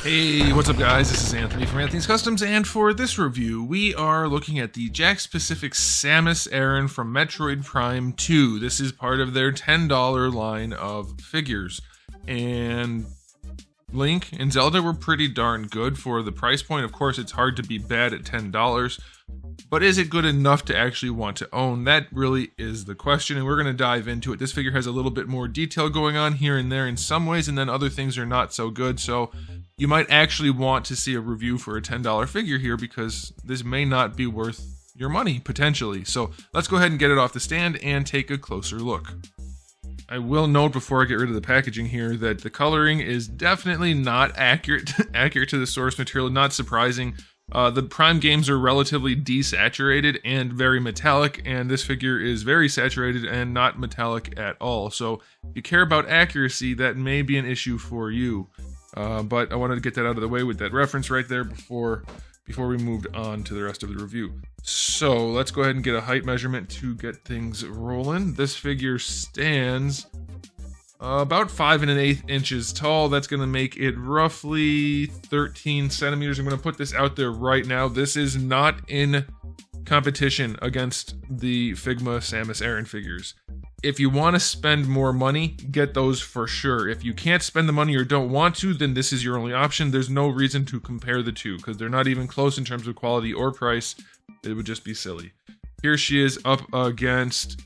Hey, what's up guys? This is Anthony from Anthony's Customs, and for this review, we are looking at the Jakks Pacific SAMUS ARAN from Metroid Prime 2. This is part of their $10 line of figures. And Link and Zelda were pretty darn good for the price point. Of course, it's hard to be bad at $10, but is it good enough to actually want to own? That really is the question, and we're going to dive into it. This figure has a little bit more detail going on here and there in some ways, and then other things are not so good, so you might actually want to see a review for a $10 figure here because this may not be worth your money, potentially. So let's go ahead and get it off the stand and take a closer look. I will note before I get rid of the packaging here that the coloring is definitely not accurate to the source material, not surprising. The Prime games are relatively desaturated and very metallic, and this figure is very saturated and not metallic at all. So if you care about accuracy, that may be an issue for you. But I wanted to get that out of the way with that reference right there before we moved on to the rest of the review. So let's go ahead and get a height measurement to get things rolling. This figure stands about 5 1/8 inches tall. That's going to make it roughly 13 centimeters. I'm going to put this out there right now. This is not in competition against the Figma SAMUS ARAN figures. If you want to spend more money, get those for sure. If you can't spend the money or don't want to, then this is your only option. There's no reason to compare the two because they're not even close in terms of quality or price. It would just be silly. Here she is up against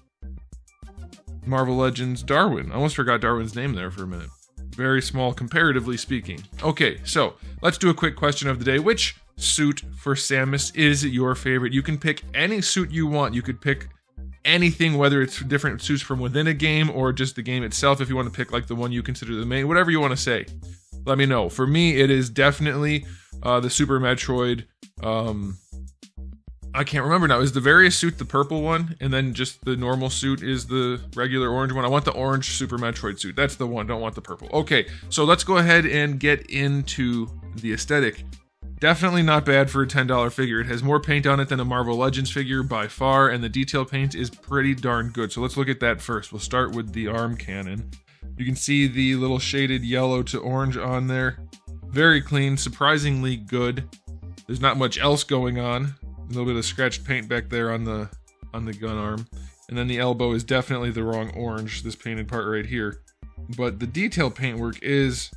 Marvel Legends Darwin. I almost forgot Darwin's name there for a minute. Very small comparatively speaking. Okay, so let's do a quick question of the day. Which suit for SAMUS is your favorite? You can pick any suit you want. You could pick anything, whether it's different suits from within a game or just the game itself. If you want to pick like the one you consider the main, whatever you want to say, let me know. For me, it is definitely the Super Metroid. I can't remember now. Is the various suit the purple one, and then just the normal suit is the regular orange one? I want the orange Super Metroid suit. That's the one. Don't want the purple. Okay, so let's go ahead and get into the aesthetic. Definitely not bad for a $10 figure. It has more paint on it than a Marvel Legends figure by far, and the detail paint is pretty darn good. So let's look at that first. We'll start with the arm cannon. You can see the little shaded yellow to orange on there. Very clean, surprisingly good. There's not much else going on. A little bit of scratched paint back there on the gun arm. And then the elbow is definitely the wrong orange, this painted part right here. But the detail paintwork is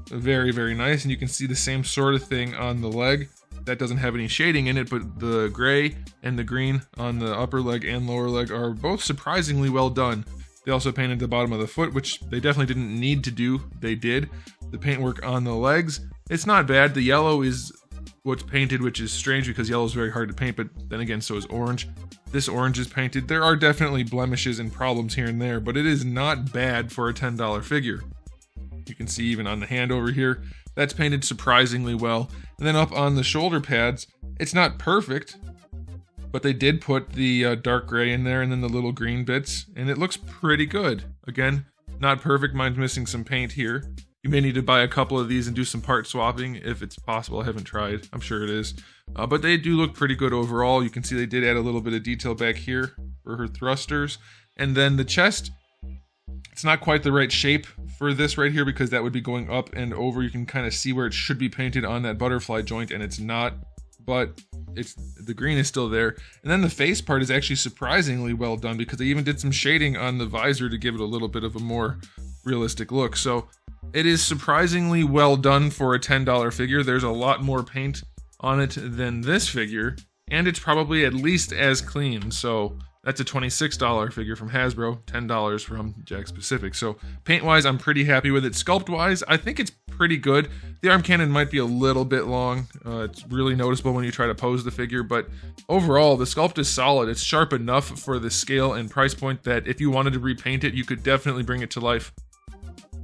very, very nice, and you can see the same sort of thing on the leg. That doesn't have any shading in it, but the gray and the green on the upper leg and lower leg are both surprisingly well done. They also painted the bottom of the foot, which they definitely didn't need to do. They did. The paintwork on the legs, it's not bad. The yellow is what's painted, which is strange because yellow is very hard to paint, but then again, so is orange. This orange is painted. There are definitely blemishes and problems here and there, but it is not bad for a $10 figure. You can see even on the hand over here, that's painted surprisingly well. And then up on the shoulder pads, it's not perfect, but they did put the dark gray in there and then the little green bits, and it looks pretty good. Again, not perfect. Mine's missing some paint here. You may need to buy a couple of these and do some part swapping if it's possible. I haven't tried. I'm sure it is. But they do look pretty good overall. You can see they did add a little bit of detail back here for her thrusters. And then the chest, it's not quite the right shape for this right here because that would be going up and over. You can kind of see where it should be painted on that butterfly joint, and it's not, but the green is still there. And then the face part is actually surprisingly well done because they even did some shading on the visor to give it a little bit of a more realistic look. So it is surprisingly well done for a $10 figure. There's a lot more paint on it than this figure, and it's probably at least as clean. So that's a $26 figure from Hasbro, $10 from Jakks Pacific. So paint-wise, I'm pretty happy with it. Sculpt-wise, I think it's pretty good. The arm cannon might be a little bit long. It's really noticeable when you try to pose the figure, but overall, the sculpt is solid. It's sharp enough for the scale and price point that if you wanted to repaint it, you could definitely bring it to life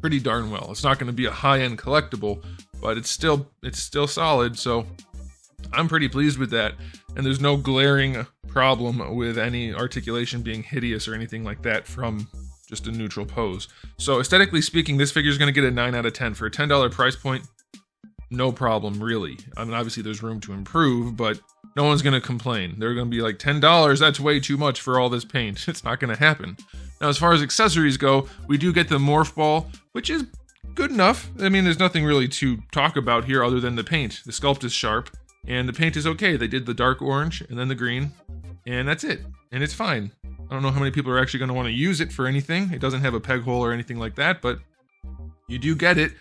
pretty darn well. It's not going to be a high-end collectible, but it's still solid, so I'm pretty pleased with that. And there's no glaring problem with any articulation being hideous or anything like that from just a neutral pose. So aesthetically speaking, this figure is going to get a 9 out of 10. For a $10 price point, no problem, really. I mean, obviously there's room to improve, but no one's going to complain. They're going to be like, $10, that's way too much for all this paint. It's not going to happen. Now, as far as accessories go, we do get the Morph Ball, which is good enough. I mean, there's nothing really to talk about here other than the paint. The sculpt is sharp, and the paint is okay. They did the dark orange and then the green, and that's it. And it's fine. I don't know how many people are actually going to want to use it for anything. It doesn't have a peg hole or anything like that, but you do get it.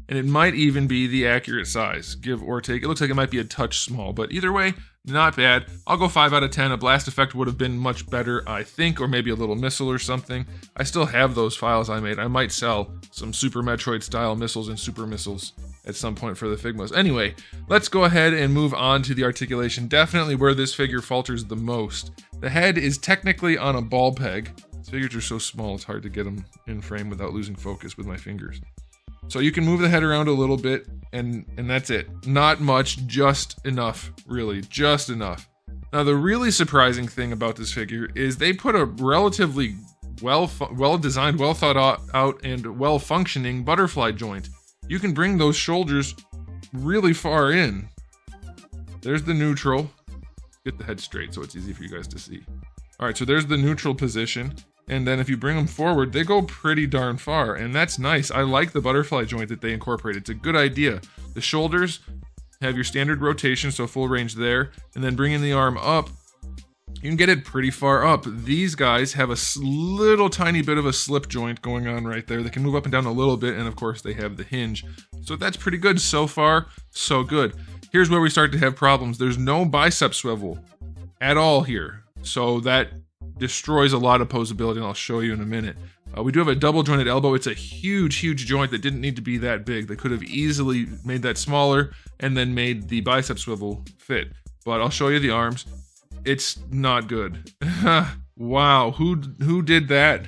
And it might even be the accurate size, give or take. It looks like it might be a touch small, but either way, not bad. I'll go 5 out of 10. A blast effect would have been much better, I think, or maybe a little missile or something. I still have those files I made. I might sell some Super Metroid style missiles and super missiles at some point for the Figmas. Anyway, let's go ahead and move on to the articulation. Definitely where this figure falters the most. The head is technically on a ball peg. These figures are so small, it's hard to get them in frame without losing focus with my fingers. So you can move the head around a little bit, and that's it. Not much, just enough, really, just enough. Now, the really surprising thing about this figure is they put a relatively well-designed, well-thought-out, and well-functioning butterfly joint. You can bring those shoulders really far in. There's the neutral. Get the head straight so it's easy for you guys to see. All right, so there's the neutral position. And then if you bring them forward, they go pretty darn far, and that's nice. I like the butterfly joint that they incorporated. It's a good idea. The shoulders have your standard rotation, so full range there, and then bringing the arm up, you can get it pretty far up. These guys have a little tiny bit of a slip joint going on right there. They can move up and down a little bit, and of course they have the hinge. So that's pretty good. So far, so good. Here's where we start to have problems. There's no bicep swivel at all here, so that destroys a lot of posability, and I'll show you in a minute. We do have a double jointed elbow. It's a huge joint that didn't need to be that big. They could have easily made that smaller and then made the bicep swivel fit. But I'll show you the arms. It's not good. Wow, who did that?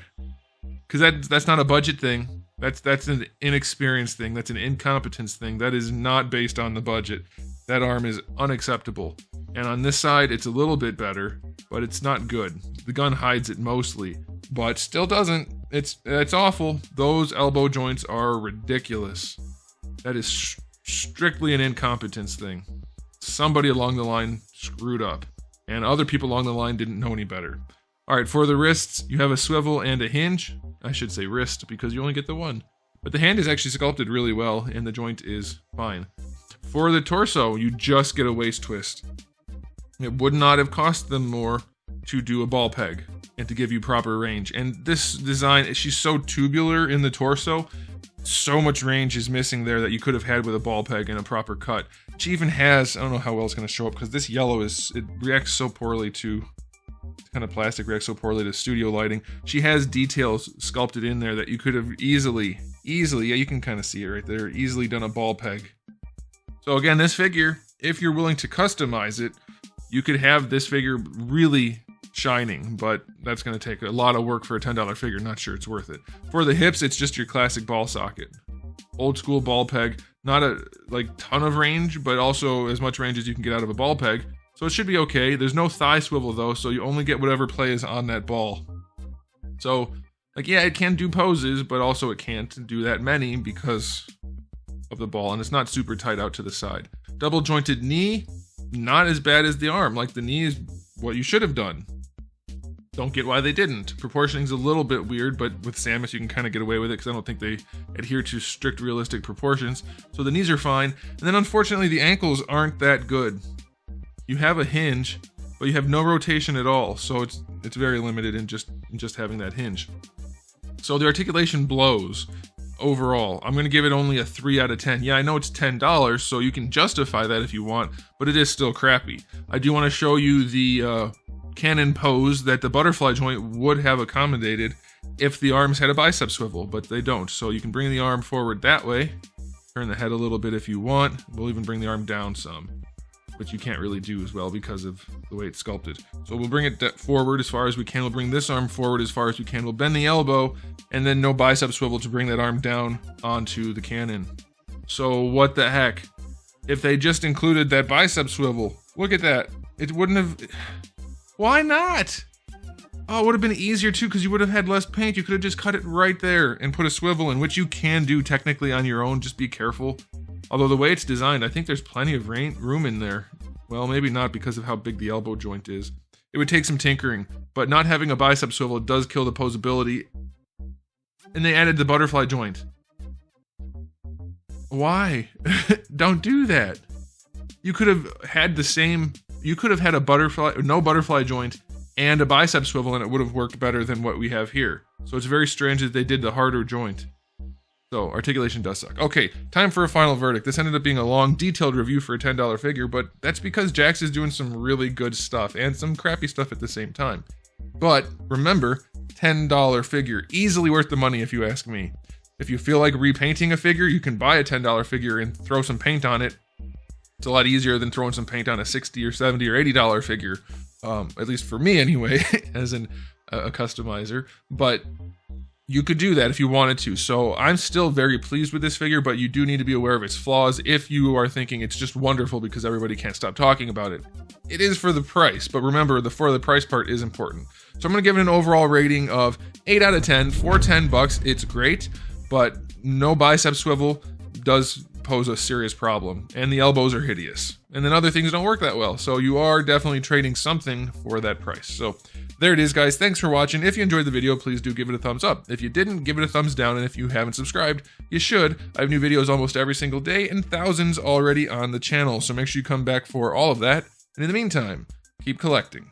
Because that's not a budget thing. That's an inexperience thing. That's an incompetence thing. That is not based on the budget. That arm is unacceptable. And on this side, it's a little bit better, but it's not good. The gun hides it mostly, but still doesn't. It's awful. Those elbow joints are ridiculous. That is strictly an incompetence thing. Somebody along the line screwed up, and other people along the line didn't know any better. All right, for the wrists, you have a swivel and a hinge. I should say wrist because you only get the one. But the hand is actually sculpted really well, and the joint is fine. For the torso, you just get a waist twist. It would not have cost them more to do a ball peg and to give you proper range. And this design, she's so tubular in the torso, so much range is missing there that you could have had with a ball peg and a proper cut. She even has, I don't know how well it's going to show up because this yellow it reacts so poorly to, kind of plastic reacts so poorly to studio lighting. She has details sculpted in there that you could have easily, yeah, you can kind of see it right there, easily done a ball peg. So again, this figure, if you're willing to customize it, you could have this figure really shining, but that's going to take a lot of work for a $10 figure. Not sure it's worth it. For the hips, it's just your classic ball socket. Old school ball peg. Not a ton of range, but also as much range as you can get out of a ball peg. So it should be okay. There's no thigh swivel though, so you only get whatever play is on that ball. So, yeah, it can do poses, but also it can't do that many because of the ball, and it's not super tight out to the side. Double jointed knee. Not as bad as the arm. Like, the knee is what you should have done. Don't get why they didn't. Proportioning's a little bit weird, but with SAMUS you can kind of get away with it because I don't think they adhere to strict realistic proportions. So the knees are fine. And then unfortunately the ankles aren't that good. You have a hinge, but you have no rotation at all. So it's very limited in just having that hinge. So the articulation blows. Overall, I'm going to give it only a 3 out of 10. Yeah, I know it's $10, so you can justify that if you want, but it is still crappy. I do want to show you the cannon pose that the butterfly joint would have accommodated if the arms had a bicep swivel, but they don't. So you can bring the arm forward that way, turn the head a little bit if you want. We'll even bring the arm down some, which you can't really do as well because of the way it's sculpted. So we'll bring it forward as far as we can. We'll bring this arm forward as far as we can. We'll bend the elbow, and then no bicep swivel to bring that arm down onto the cannon. So what the heck? If they just included that bicep swivel, look at that. It wouldn't have... Why not? Oh, it would have been easier too because you would have had less paint. You could have just cut it right there and put a swivel in, which you can do technically on your own. Just be careful. Although the way it's designed, I think there's plenty of room in there. Well, maybe not because of how big the elbow joint is. It would take some tinkering, but not having a bicep swivel does kill the posability. And they added the butterfly joint. Why? Don't do that. You could have had the same, you could have had a butterfly, no butterfly joint and a bicep swivel, and it would have worked better than what we have here. So it's very strange that they did the harder joint. So articulation does suck. Okay, time for a final verdict. This ended up being a long, detailed review for a $10 figure, but that's because Jakks is doing some really good stuff and some crappy stuff at the same time. But remember, $10 figure, easily worth the money if you ask me. If you feel like repainting a figure, you can buy a $10 figure and throw some paint on it. It's a lot easier than throwing some paint on a $60 or $70 or $80 figure, at least for me anyway, as a customizer. But you could do that if you wanted to. So I'm still very pleased with this figure, but you do need to be aware of its flaws if you are thinking it's just wonderful because everybody can't stop talking about it. It is for the price, but remember, the for the price part is important. So I'm going to give it an overall rating of 8 out of 10 for $10. It's great, but no bicep swivel does pose a serious problem, and the elbows are hideous. And then other things don't work that well, so you are definitely trading something for that price. So there it is, guys. Thanks for watching. If you enjoyed the video, please do give it a thumbs up. If you didn't, give it a thumbs down, and if you haven't subscribed, you should. I have new videos almost every single day, and thousands already on the channel, so make sure you come back for all of that. And in the meantime, keep collecting.